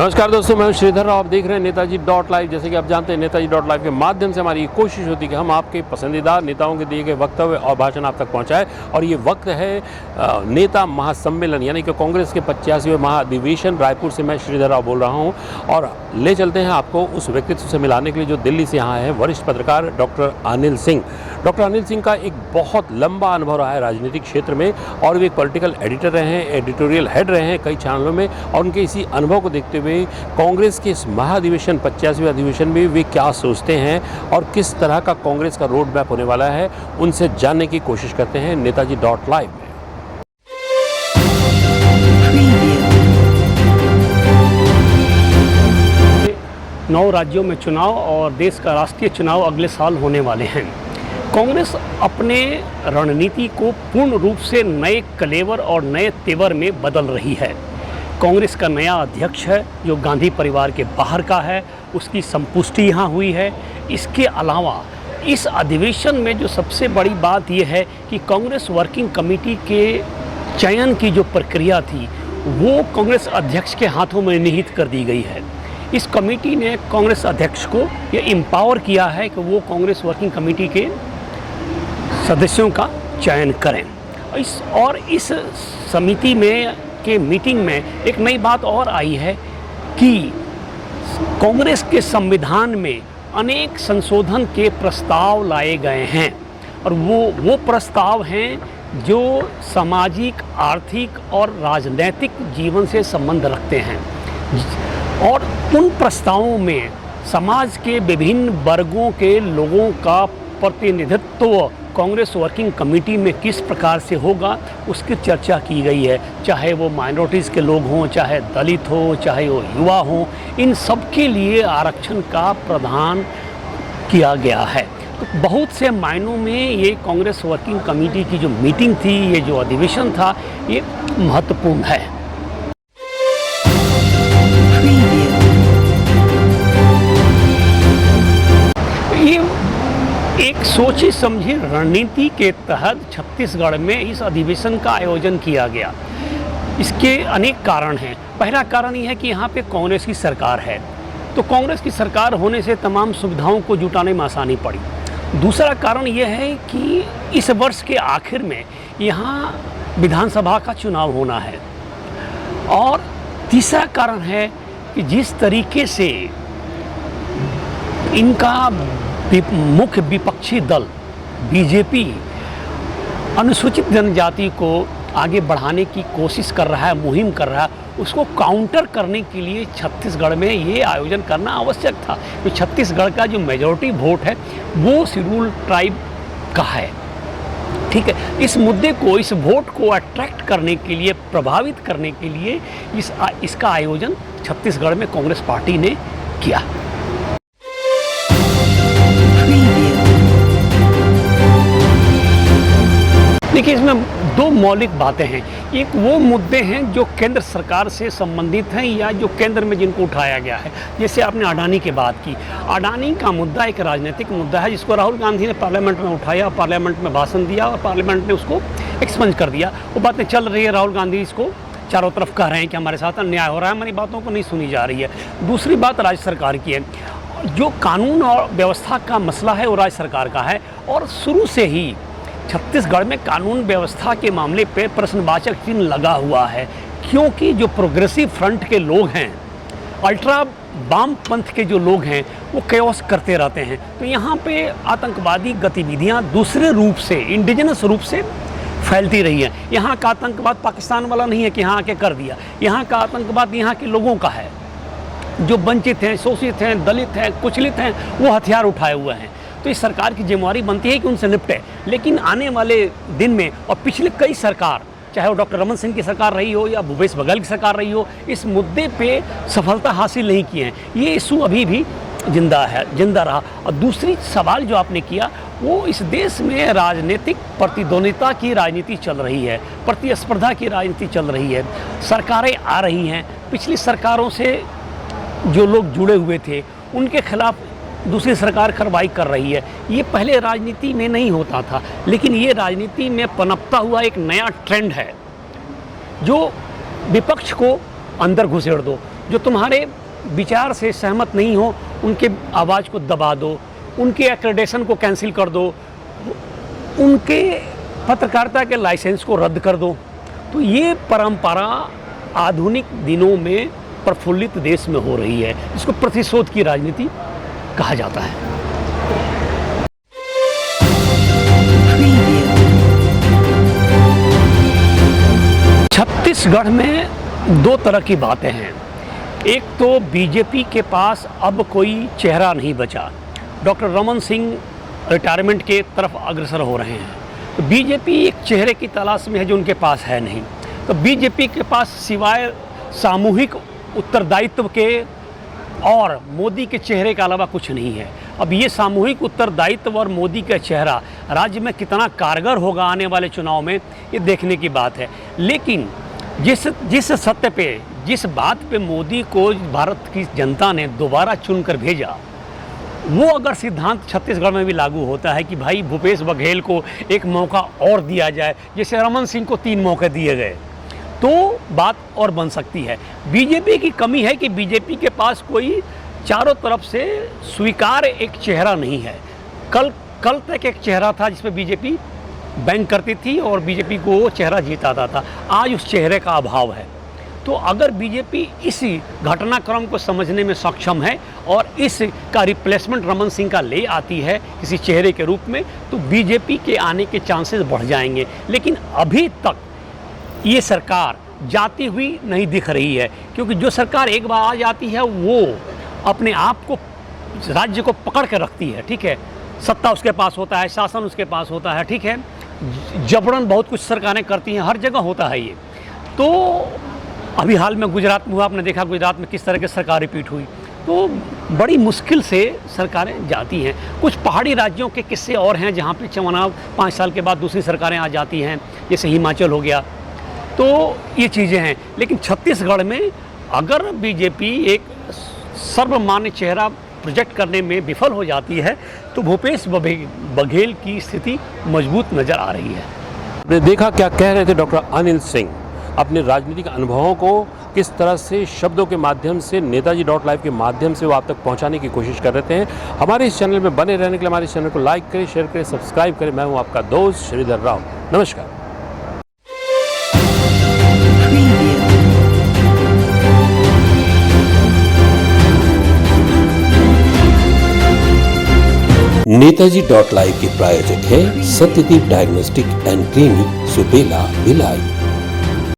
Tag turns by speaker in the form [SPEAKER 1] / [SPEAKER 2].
[SPEAKER 1] नमस्कार दोस्तों, मैं श्रीधर राव। आप देख रहे हैं नेताजी डॉट लाइव। जैसे कि आप जानते हैं, नेताजी डॉट लाइव के माध्यम से हमारी ये कोशिश होती है कि हम आपके पसंदीदा नेताओं के दिए गए वक्तव्य और भाषण आप तक पहुंचाएं। और ये वक्त है नेता महासम्मेलन, यानी कि कांग्रेस के 85वें महाधिवेशन। रायपुर से मैं श्रीधर राव बोल रहा हूं और ले चलते हैं आपको उस व्यक्तित्व से मिलाने के लिए जो दिल्ली से यहाँ है, वरिष्ठ पत्रकार डॉक्टर अनिल सिंह। डॉक्टर अनिल सिंह का एक बहुत लंबा अनुभव रहा है राजनीतिक क्षेत्र में और वे एक पॉलिटिकल एडिटर रहे हैं, एडिटोरियल हेड रहे हैं कई चैनलों में। और उनके इसी अनुभव को देखते हुए कांग्रेस के इस महाधिवेशन 85वें अधिवेशन में वे क्या सोचते हैं और किस तरह का कांग्रेस का रोड मैप होने वाला है, उनसे जानने की कोशिश करते हैं नेताजी डॉट लाइव में।
[SPEAKER 2] 9 राज्यों में चुनाव और देश का राष्ट्रीय चुनाव अगले साल होने वाले हैं। कांग्रेस अपने रणनीति को पूर्ण रूप से नए कलेवर और नए तेवर में बदल रही है। कांग्रेस का नया अध्यक्ष है जो गांधी परिवार के बाहर का है, उसकी संपुष्टि यहाँ हुई है। इसके अलावा इस अधिवेशन में जो सबसे बड़ी बात यह है कि कांग्रेस वर्किंग कमेटी के चयन की जो प्रक्रिया थी वो कांग्रेस अध्यक्ष के हाथों में निहित कर दी गई है। इस कमेटी ने कांग्रेस अध्यक्ष को ये एम्पावर किया है कि वो कांग्रेस वर्किंग कमेटी के सदस्यों का चयन करें। इस समिति में के मीटिंग में एक नई बात और आई है कि कांग्रेस के संविधान में अनेक संशोधन के प्रस्ताव लाए गए हैं और वो प्रस्ताव हैं जो सामाजिक, आर्थिक और राजनीतिक जीवन से संबंध रखते हैं। और उन प्रस्तावों में समाज के विभिन्न वर्गों के लोगों का प्रतिनिधित्व कांग्रेस वर्किंग कमेटी में किस प्रकार से होगा उसकी चर्चा की गई है। चाहे वो माइनॉरिटीज़ के लोग हों, चाहे दलित हो, चाहे वो युवा हों, इन सब के लिए आरक्षण का प्रावधान किया गया है। तो बहुत से मायनों में ये कांग्रेस वर्किंग कमेटी की जो मीटिंग थी, ये जो अधिवेशन था, ये महत्वपूर्ण है। ये एक सोची समझी रणनीति के तहत छत्तीसगढ़ में इस अधिवेशन का आयोजन किया गया। इसके अनेक कारण हैं। पहला कारण यह है कि यहाँ पे कांग्रेस की सरकार है, तो कांग्रेस की सरकार होने से तमाम सुविधाओं को जुटाने में आसानी पड़ी। दूसरा कारण यह है कि इस वर्ष के आखिर में यहाँ विधानसभा का चुनाव होना है। और तीसरा कारण है कि जिस तरीके से इनका मुख्य विपक्षी दल बीजेपी अनुसूचित जनजाति को आगे बढ़ाने की कोशिश कर रहा है, मुहिम कर रहा है, उसको काउंटर करने के लिए छत्तीसगढ़ में ये आयोजन करना आवश्यक था। तो छत्तीसगढ़ का जो मेजॉरिटी वोट है वो शेड्यूल ट्राइब का है। ठीक है, इस मुद्दे को, इस वोट को अट्रैक्ट करने के लिए, प्रभावित करने के लिए इसका आयोजन छत्तीसगढ़ में कांग्रेस पार्टी ने किया। देखिए, इसमें दो मौलिक बातें हैं। एक वो मुद्दे हैं जो केंद्र सरकार से संबंधित हैं या जो केंद्र में जिनको उठाया गया है। जैसे आपने अडानी की बात की। अडानी का मुद्दा एक राजनीतिक मुद्दा है जिसको राहुल गांधी ने पार्लियामेंट में उठाया, पार्लियामेंट में भाषण दिया और पार्लियामेंट ने उसको एक्सपंज कर दिया। वो बातें चल रही है, राहुल गांधी इसको चारों तरफ कह रहे हैं कि हमारे साथ अन्याय हो रहा है, हमारी बातों को नहीं सुनी जा रही है। दूसरी बात राज्य सरकार की है। जो कानून और व्यवस्था का मसला है वो राज्य सरकार का है और शुरू से ही छत्तीसगढ़ में कानून व्यवस्था के मामले पे प्रश्नवाचक चिन्ह लगा हुआ है, क्योंकि जो प्रोग्रेसिव फ्रंट के लोग हैं, अल्ट्रा वाम पंथ के जो लोग हैं, वो कैओस करते रहते हैं। तो यहाँ पे आतंकवादी गतिविधियाँ दूसरे रूप से, इंडिजिनस रूप से फैलती रही हैं। यहाँ का आतंकवाद पाकिस्तान वाला नहीं है कि यहाँ आके कर दिया। यहाँ का आतंकवाद यहाँ के लोगों का है, जो वंचित हैं, शोषित हैं, दलित हैं, कुचलित हैं, वो हथियार उठाए हुए हैं। तो इस सरकार की जिम्मेवारी बनती है कि उनसे निपटे। लेकिन आने वाले दिन में, और पिछले कई सरकार, चाहे वो डॉक्टर रमन सिंह की सरकार रही हो या भूपेश बघेल की सरकार रही हो, इस मुद्दे पे सफलता हासिल नहीं की है। ये इशू अभी भी जिंदा रहा। और दूसरी सवाल जो आपने किया, वो इस देश में राजनीतिक प्रतिद्वंदिता की राजनीति चल रही है, प्रतिस्पर्धा की राजनीति चल रही है। सरकारें आ रही हैं, पिछली सरकारों से जो लोग जुड़े हुए थे उनके खिलाफ दूसरी सरकार कार्रवाई कर रही है। ये पहले राजनीति में नहीं होता था, लेकिन ये राजनीति में पनपता हुआ एक नया ट्रेंड है जो विपक्ष को अंदर घुसेड़ दो, जो तुम्हारे विचार से सहमत नहीं हो उनके आवाज़ को दबा दो, उनके एक्रेडिटेशन को कैंसिल कर दो, उनके पत्रकारिता के लाइसेंस को रद्द कर दो। तो ये परंपरा आधुनिक दिनों में प्रफुल्लित देश में हो रही है। इसको प्रतिशोध की राजनीति कहा जाता है। छत्तीसगढ़ में दो तरह की बातें हैं। एक तो बीजेपी के पास अब कोई चेहरा नहीं बचा, डॉक्टर रमन सिंह रिटायरमेंट के तरफ अग्रसर हो रहे हैं, तो बीजेपी एक चेहरे की तलाश में है जो उनके पास है नहीं। तो बीजेपी के पास सिवाय सामूहिक उत्तरदायित्व के और मोदी के चेहरे के अलावा कुछ नहीं है। अब ये सामूहिक उत्तरदायित्व और मोदी का चेहरा राज्य में कितना कारगर होगा आने वाले चुनाव में, ये देखने की बात है। लेकिन जिस सत्य पे, जिस बात पे मोदी को भारत की जनता ने दोबारा चुनकर भेजा, वो अगर सिद्धांत छत्तीसगढ़ में भी लागू होता है कि भाई भूपेश बघेल को एक मौका और दिया जाए, जैसे रमन सिंह को 3 मौके दिए गए, तो बात और बन सकती है। बीजेपी की कमी है कि बीजेपी के पास कोई चारों तरफ से स्वीकार एक चेहरा नहीं है। कल तक एक चेहरा था जिस पे बीजेपी बैंक करती थी और बीजेपी को वो चेहरा जीताता था। आज उस चेहरे का अभाव है। तो अगर बीजेपी इसी घटनाक्रम को समझने में सक्षम है और इसका रिप्लेसमेंट रमन सिंह का ले आती है किसी चेहरे के रूप में, तो बीजेपी के आने के चांसेस बढ़ जाएंगे। लेकिन अभी तक ये सरकार जाती हुई नहीं दिख रही है, क्योंकि जो सरकार एक बार आ जाती है वो अपने आप को, राज्य को पकड़ के रखती है। ठीक है, सत्ता उसके पास होता है, शासन उसके पास होता है, ठीक है, जबरन बहुत कुछ सरकारें करती हैं, हर जगह होता है ये। तो अभी हाल में गुजरात में हुआ, आपने देखा गुजरात में किस तरह की सरकार रिपीट हुई। तो बड़ी मुश्किल से सरकारें जाती हैं। कुछ पहाड़ी राज्यों के किस्से और हैं जहाँ पे चुनाव 5 साल के बाद दूसरी सरकारें आ जाती हैं, जैसे हिमाचल हो गया। तो ये चीज़ें हैं। लेकिन छत्तीसगढ़ में अगर बीजेपी एक सर्वमान्य चेहरा प्रोजेक्ट करने में विफल हो जाती है तो भूपेश बघेल की स्थिति मजबूत नज़र आ रही है।
[SPEAKER 1] आपने देखा क्या कह रहे थे डॉक्टर अनिल सिंह, अपने राजनीतिक अनुभवों को किस तरह से शब्दों के माध्यम से नेताजी.live के माध्यम से वो आप तक पहुंचाने की कोशिश कर रहे थे। हमारे इस चैनल में बने रहने के लिए हमारे चैनल को लाइक करें, शेयर करें, सब्सक्राइब करें। मैं हूं आपका दोस्त श्रीधर राव। नमस्कार।
[SPEAKER 3] नेताजी.live के प्रायोजक है Satyadeep diagnostic and clinic, Supela, Bhilai.